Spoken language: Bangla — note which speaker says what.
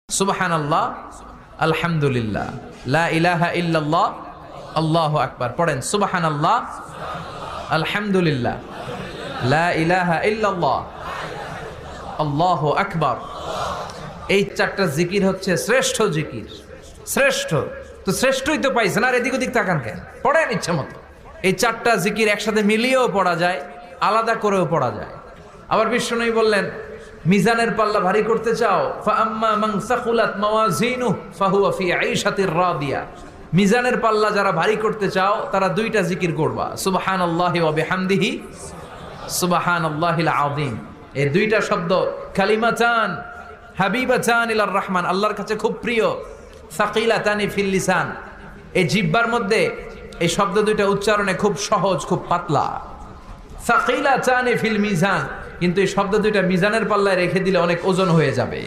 Speaker 1: সুবহানাল্লাহ, আলহামদুলিল্লাহ, লা ইলাহা ইল্লাল্লাহ, আল্লাহু আকবার। পড়েন সুবহানাল্লাহ, আলহামদুলিল্লাহ, লা ইলাহা ইল্লাল্লাহ, আল্লাহু আকবার। এই চারটা জিকির হচ্ছে শ্রেষ্ঠ জিকির। শ্রেষ্ঠ তো শ্রেষ্ঠই তো পাইছেন, আর এদিক ওদিক তাকান কেন? পড়েন ইচ্ছা মতো। এই চারটা জিকির একসাথে মিলিয়েও পড়া যায়, আলাদা করেও পড়া যায়। আবার বিশ্বনবী বললেন, মিজানের পাল্লা ভারী করতে চাও, ফাআম্মা মান সাকুলাত মাওয়াজিনুহু ফাহুয়া ফি আইশাতির রাদিয়া। মিজানের পাল্লা যারা ভারী করতে চাও তারা দুইটা জিকির করবা, সুবহানাল্লাহি ওয়া বিহামদিহি, সুবহানাল্লাহিল আযীম। এই দুইটা শব্দ কালিমাতান হাবিবাতান ইলার রহমান, আল্লাহর কাছে খুব প্রিয়। সাকিলাতানি ফিল লিসান, এই জিহ্বার মধ্যে এই শব্দ দুইটা উচ্চারণে খুব সহজ, খুব পাতলা। সাকিলাতানি ফিল মিজান, কিন্তু এই শব্দ দুইটা মিজানের পাল্লায় রেখে দিলে অনেক ওজন হয়ে যাবে।